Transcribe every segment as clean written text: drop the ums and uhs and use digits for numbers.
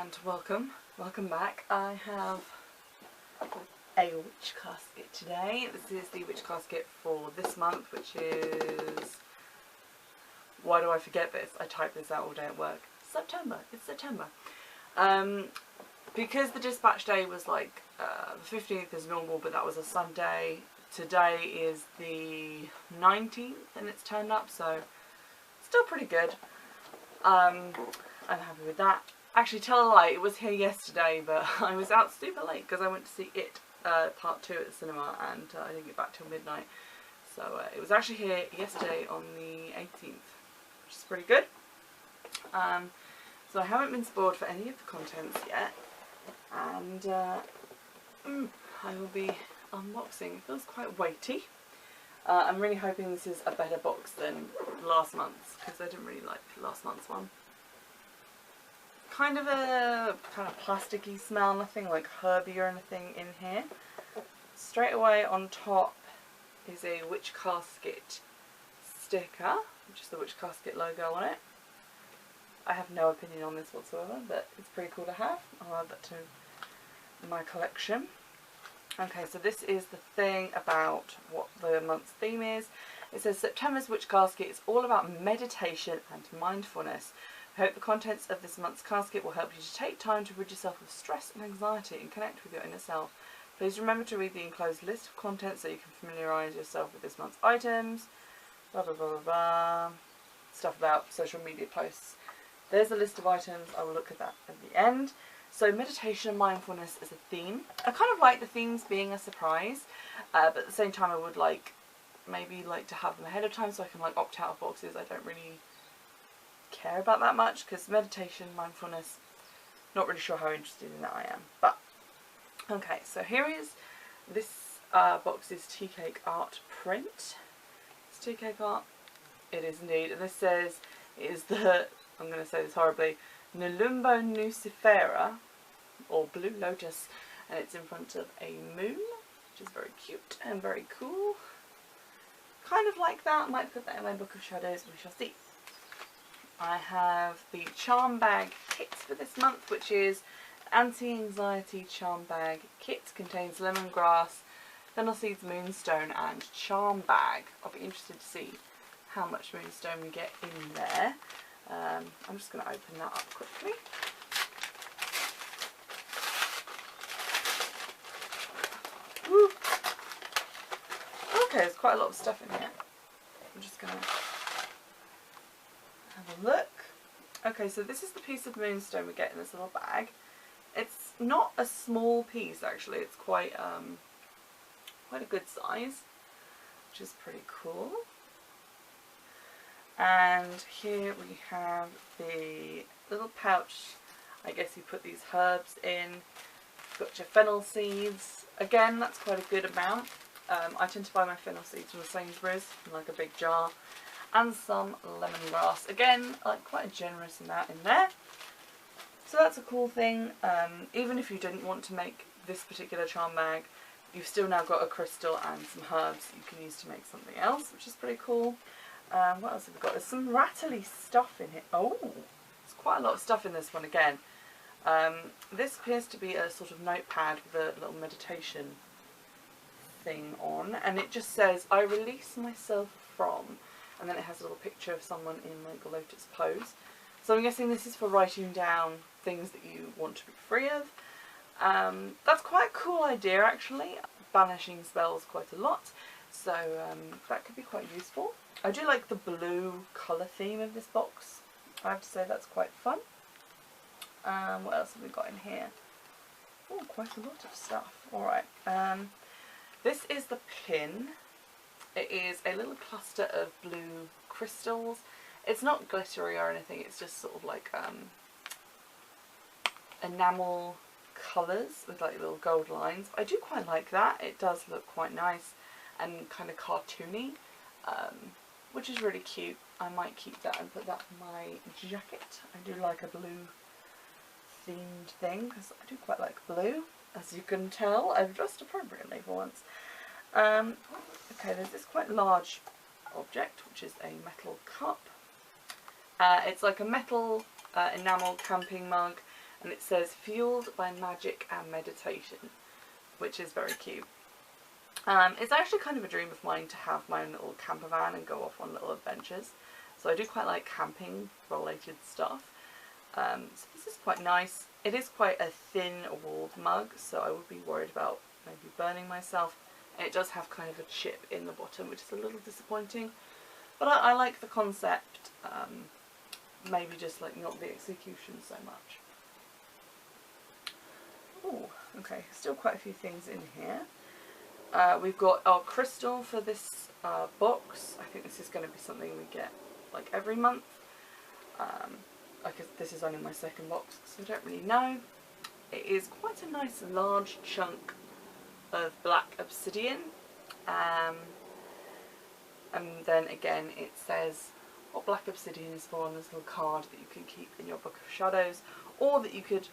And welcome back. I have a witch casket today. This is the witch casket for this month, which is, why do I forget this? I type this out all day at work. September. It's September. Because the dispatch day was like the 15th is normal, but that was a Sunday. Today is the 19th and it's turned up, so still pretty good. I'm happy with that. Actually, tell a lie, it was here yesterday, but I was out super late because I went to see It Part 2 at the cinema, and I didn't get back till midnight. So it was actually here yesterday on the 18th, which is pretty good. So I haven't been spoiled for any of the contents yet, and I will be unboxing. It feels quite weighty. I'm really hoping this is a better box than last month's, because I didn't really like last month's one. Kind of plasticky smell, nothing like herby or anything in here. Straight away on top is a witch casket sticker, which is the witch casket logo on it. I have no opinion on this whatsoever, but it's pretty cool to have. I'll add that to my collection. Okay, so this is the thing about what the month's theme is. It says September's witch casket is all about meditation and mindfulness. I hope the contents of this month's casket will help you to take time to rid yourself of stress and anxiety and connect with your inner self. Please remember to read the enclosed list of contents so you can familiarise yourself with this month's items. Blah blah blah blah blah. Stuff about social media posts. There's a list of items. I will look at that at the end. So meditation and mindfulness is a theme. I kind of like the themes being a surprise, but at the same time I would maybe like to have them ahead of time so I can opt out of boxes I don't really care about that much, because meditation, mindfulness, not really sure how interested in that I am. But okay, so here is this box's tea cake art print. It's tea cake art. It is indeed, and this says it is the, I'm going to say this horribly, Nelumbo Nucifera, or Blue Lotus, and it's in front of a moon, which is very cute and very cool. Kind of like that. I might put that in my book of shadows, we shall see. I have the charm bag kit for this month, which is anti-anxiety charm bag kit. Contains lemongrass, fennel seeds, moonstone and charm bag. I'll be interested to see how much moonstone we get in there. I'm just going to open that up quickly. Woo. Okay, there's quite a lot of stuff in here. I'm just going to have a look. Okay, so this is the piece of moonstone we get in this little bag. It's not a small piece actually, it's quite a good size, which is pretty cool. And here we have the little pouch, I guess you put these herbs in. You've got your fennel seeds, again that's quite a good amount. I tend to buy my fennel seeds from Sainsbury's in a big jar. And some lemongrass. Again, quite a generous amount in there. So that's a cool thing. Even if you didn't want to make this particular charm bag, you've still now got a crystal and some herbs you can use to make something else, which is pretty cool. What else have we got? There's some rattly stuff in here. Oh, there's quite a lot of stuff in this one again. This appears to be a sort of notepad with a little meditation thing on, and it just says, I release myself from, and then it has a little picture of someone in a lotus pose. So I'm guessing this is for writing down things that you want to be free of. That's quite a cool idea actually. Banishing spells quite a lot, so that could be quite useful. I do like the blue colour theme of this box. I have to say that's quite fun. What else have we got in here? Oh, quite a lot of stuff. Alright, this is the pin. It is a little cluster of blue crystals. It's not glittery or anything, it's just sort of enamel colours with little gold lines. I do quite like that. It does look quite nice and kind of cartoony, which is really cute. I might keep that and put that in my jacket. I do like a blue themed thing because I do quite like blue. As you can tell, I've dressed appropriately for once. Okay, there's this quite large object, which is a metal cup. It's like a metal enamel camping mug, and it says fueled by magic and meditation, which is very cute. It's actually kind of a dream of mine to have my own little camper van and go off on little adventures. So I do quite like camping related stuff. So this is quite nice. It is quite a thin walled mug, so I would be worried about maybe burning myself. And it does have kind of a chip in the bottom, which is a little disappointing. But I like the concept, maybe just like not the execution so much. Oh, okay, still quite a few things in here. We've got our crystal for this box. I think this is going to be something we get like every month. This is only my second box, so I don't really know. It is quite a nice large chunk of black obsidian. And then again it says what black obsidian is for on this little card that you can keep in your book of shadows, or that you could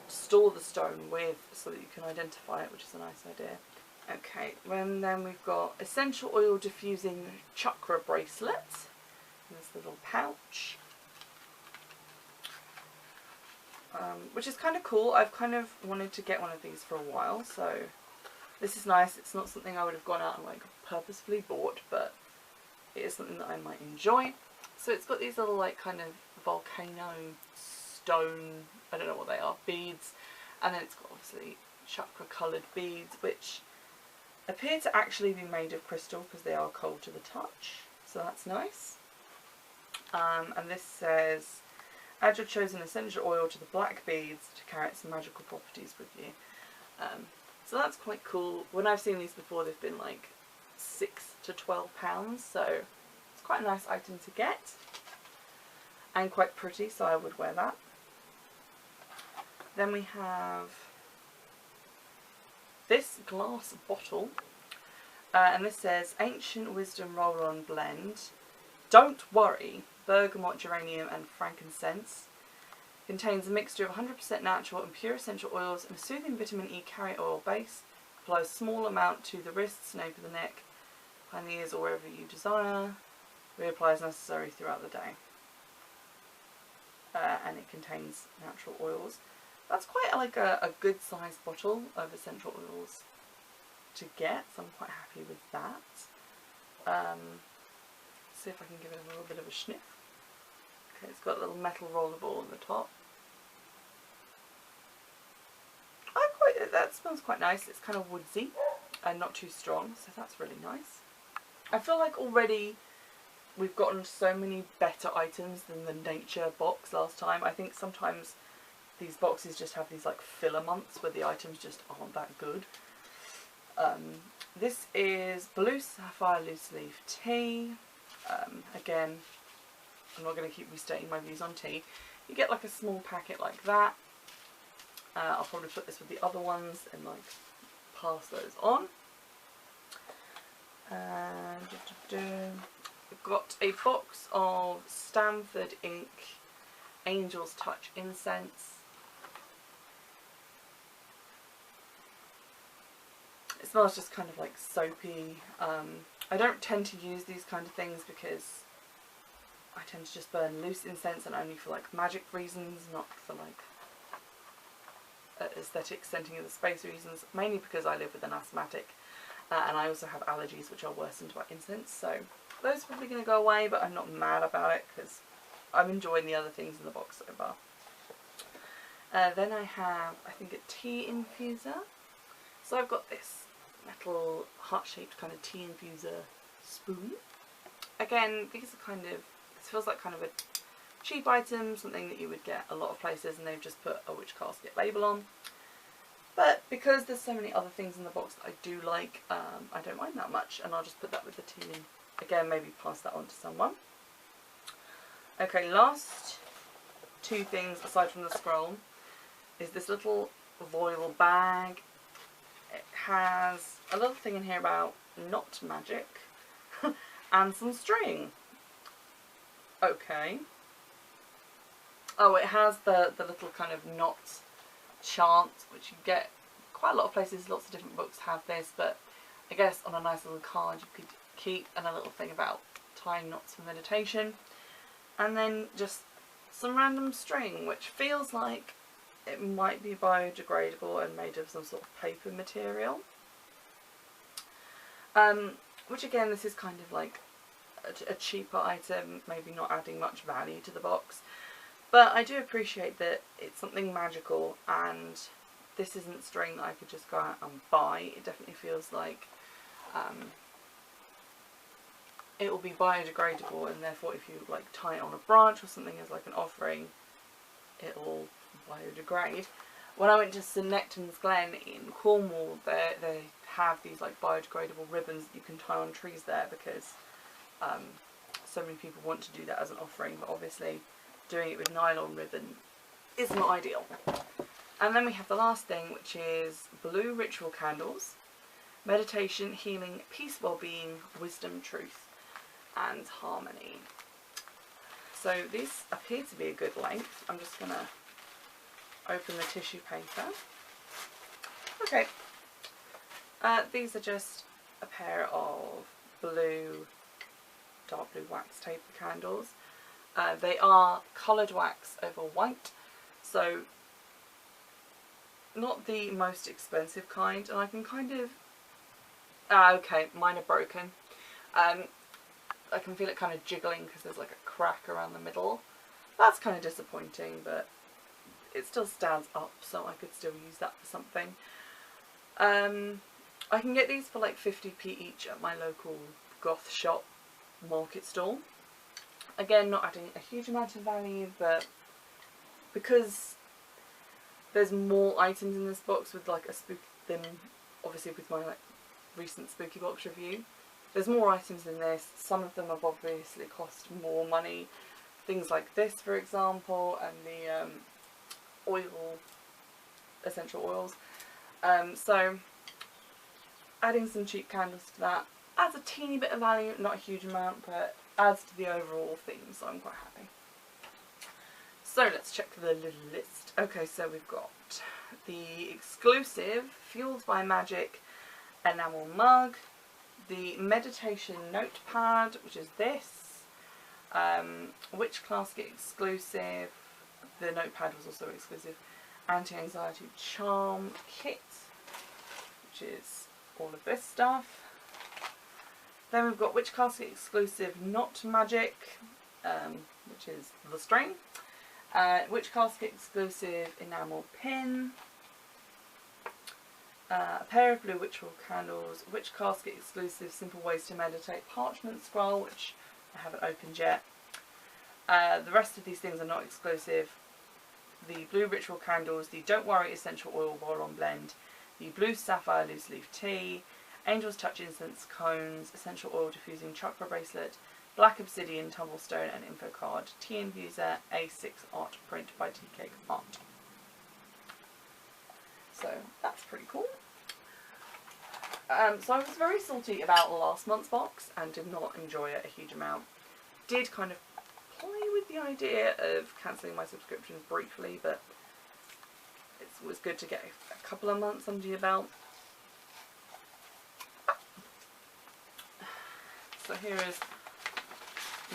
store the stone with so that you can identify it, which is a nice idea. Okay, and then we've got essential oil diffusing chakra bracelet in this little pouch, which is kind of cool. I've kind of wanted to get one of these for a while, so this is nice. It's not something I would have gone out and like purposefully bought, but it is something that I might enjoy. So it's got these little like kind of volcano stone, I don't know what they are, beads, and then it's got obviously chakra coloured beads, which appear to actually be made of crystal because they are cold to the touch, so that's nice. And this says add your chosen essential oil to the black beads to carry its magical properties with you. So that's quite cool. When I've seen these before, they've been like £6 to £12, so it's quite a nice item to get and quite pretty, so I would wear that. Then we have this glass bottle, and this says Ancient Wisdom Roll-On Blend. Don't worry, bergamot, geranium and frankincense. Contains a mixture of 100% natural and pure essential oils and a soothing vitamin E carrier oil base. Apply a small amount to the wrists, nape of the neck, behind the ears or wherever you desire. Reapply as necessary throughout the day. And it contains natural oils. That's quite like a good sized bottle of essential oils to get, so I'm quite happy with that. See if I can give it a little bit of a sniff. Okay, it's got a little metal roller ball on the top. That smells quite nice. It's kind of woodsy and not too strong, so that's really nice. I feel like already we've gotten so many better items than the nature box last time. I think sometimes these boxes just have these like filler months where the items just aren't that good. This is Blue Sapphire Loose Leaf Tea. Again, I'm not going to keep restating my views on tea. You get like a small packet like that. I'll probably put this with the other ones and like pass those on. We've got a box of Stanford Ink Angel's Touch Incense. It smells just kind of like soapy. I don't tend to use these kind of things because I tend to just burn loose incense and only for like magic reasons, not for like aesthetic scenting of the space reasons, mainly because I live with an asthmatic and I also have allergies which are worsened by incense, so those are probably going to go away, but I'm not mad about it because I'm enjoying the other things in the box so far. Then I have, I think, a tea infuser. So I've got this metal heart-shaped kind of tea infuser spoon. Again, these are kind of, this feels like kind of a cheap item, something that you would get a lot of places and they've just put a Witch Casket label on. But because there's so many other things in the box that I do like, I don't mind that much, and I'll just put that with the tea in. Again, maybe pass that on to someone. Okay, last two things aside from the scroll is this little voile bag. It has a little thing in here about not magic and some string. Okay. Oh, it has the little kind of knot chant, which you get quite a lot of places. Lots of different books have this, but I guess on a nice little card you could keep, and a little thing about tying knots for meditation, and then just some random string, which feels like it might be biodegradable and made of some sort of paper material. Which again, this is kind of like a cheaper item, maybe not adding much value to the box. But I do appreciate that it's something magical, and this isn't string that I could just go out and buy. It definitely feels like it will be biodegradable, and therefore if you like tie it on a branch or something as like an offering, it'll biodegrade. When I went to St Nectan's Glen in Cornwall, they have these like biodegradable ribbons that you can tie on trees there, because so many people want to do that as an offering, but obviously doing it with nylon ribbon is not ideal. And then we have the last thing, which is blue ritual candles. Meditation, healing, peace, well-being, wisdom, truth, and harmony. So these appear to be a good length. I'm just going to open the tissue paper. Okay. These are just a pair of dark blue wax taper candles. They are coloured wax over white, so not the most expensive kind, and I can kind of... okay, mine are broken. I can feel it kind of jiggling because there's like a crack around the middle. That's kind of disappointing, but it still stands up, so I could still use that for something. I can get these for like 50p each at my local goth shop market stall. Again, not adding a huge amount of value, but because there's more items in this box with like a spook than obviously with my like recent spooky box review. There's more items in this. Some of them have obviously cost more money. Things like this, for example, and the essential oils. So adding some cheap candles to that adds a teeny bit of value, not a huge amount, but adds to the overall theme, so I'm quite happy. So let's check the little list. Okay, so we've got the exclusive Fueled by Magic enamel mug, the meditation notepad, which is this, Witch Casket exclusive, the notepad was also exclusive, anti-anxiety charm kit, which is all of this stuff. Then we've got Witch Casket exclusive Not Magic, which is the string, Witch Casket exclusive enamel pin, a pair of blue ritual candles, Witch Casket exclusive Simple Ways to Meditate parchment scroll, which I haven't opened yet. The rest of these things are not exclusive. The blue ritual candles, the Don't Worry essential oil roll-on blend, the blue sapphire loose leaf tea, Angel's Touch incense cones, essential oil diffusing chakra bracelet, black obsidian tumblestone and info card, tea infuser, A6 art print by Tea Cake Art. So that's pretty cool. So I was very salty about last month's box and did not enjoy it a huge amount. Did kind of play with the idea of cancelling my subscriptions briefly, but it was good to get a couple of months under your belt. So here is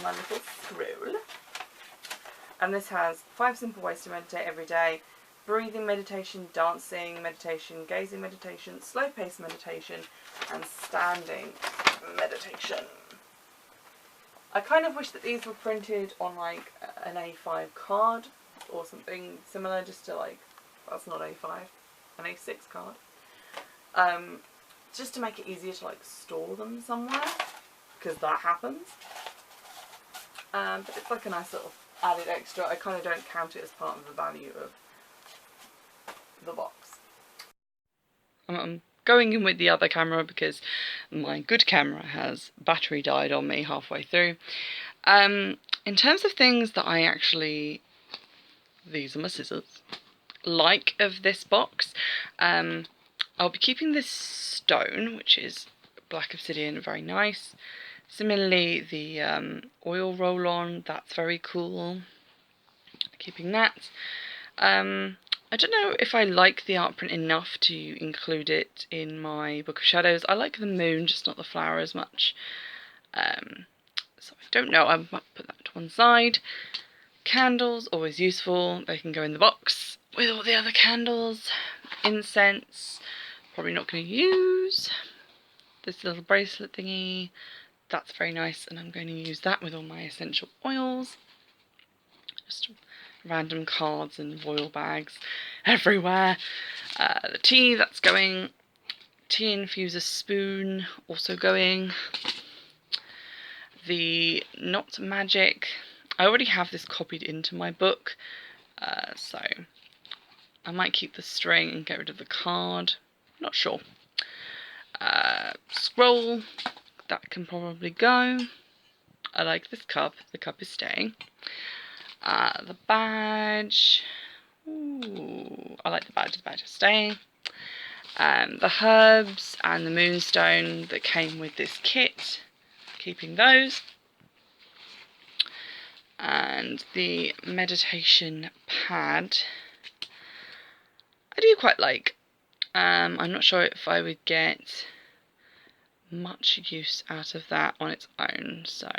my little scroll, and this has 5 simple ways to meditate every day: breathing meditation, dancing meditation, gazing meditation, slow paced meditation, and standing meditation. I kind of wish that these were printed on like an A5 card or something similar, just to like, that's not A5, an A6 card, just to make it easier to like store them somewhere, because that happens. But it's like a nice little added extra. I kind of don't count it as part of the value of the box. I'm going in with the other camera because my good camera has battery died on me halfway through. In terms of things that I actually, these are my scissors, like of this box, I'll be keeping this stone, which is black obsidian, very nice. Similarly, the oil roll-on, that's very cool. Keeping that. I don't know if I like the art print enough to include it in my Book of Shadows. I like the moon, just not the flower as much. So I don't know, I might put that to one side. Candles, always useful. They can go in the box. with all the other candles. Incense, probably not going to use. This little bracelet thingy, that's very nice, and I'm going to use that with all my essential oils. Just random cards and oil bags everywhere. The tea, that's going. Tea infuser spoon, also going. The Not Magic, I already have this copied into my book, so I might keep the string and get rid of the card, not sure. Scroll, that can probably go. I like this cup, the cup is staying. The badge, ooh, I like the badge is staying. The herbs and the moonstone that came with this kit, keeping those. And the meditation pad, I do quite like. I'm not sure if I would get much use out of that on its own, so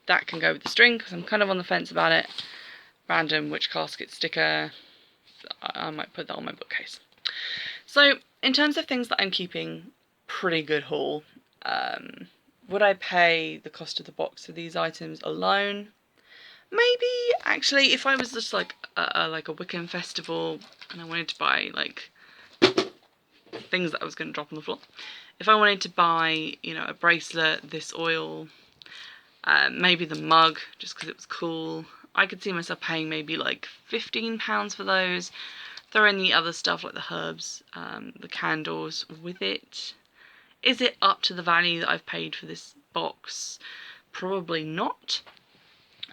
that can go with the string because I'm kind of on the fence about it. Random Witch Casket sticker, I might put that on my bookcase. So in terms of things that I'm keeping, pretty good haul. Would I pay the cost of the box for these items alone? Maybe. Actually, if I was just like a Wiccan festival and I wanted to buy like things that I was going to drop on the floor, if I wanted to buy, you know, a bracelet, this oil, maybe the mug just because it was cool, I could see myself paying maybe like £15 for those. Throw in the other stuff like the herbs, the candles with it. Is it up to the value that I've paid for this box? Probably not.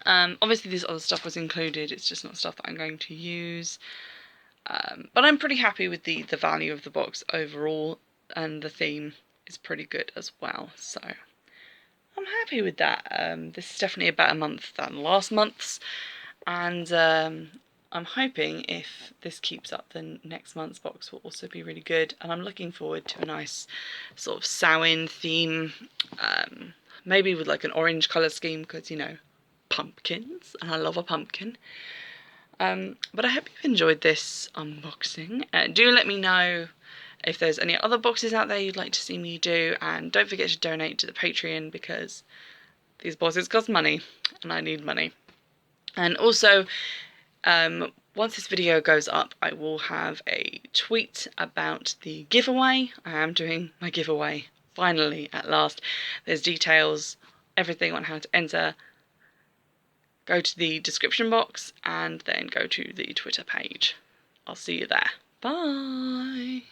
Obviously this other stuff was included, it's just not stuff that I'm going to use. But I'm pretty happy with the value of the box overall, and the theme is pretty good as well, so I'm happy with that. This is definitely a better month than last month's, and I'm hoping if this keeps up then next month's box will also be really good, and I'm looking forward to a nice sort of Samhain theme, maybe with like an orange colour scheme because, you know, pumpkins, and I love a pumpkin. But I hope you've enjoyed this unboxing. Do let me know if there's any other boxes out there you'd like to see me do, and don't forget to donate to the Patreon because these boxes cost money and I need money. And also, once this video goes up, I will have a tweet about the giveaway. I am doing my giveaway, finally, at last. There's details, everything on how to enter. Go to the description box and then go to the Twitter page. I'll see you there. Bye!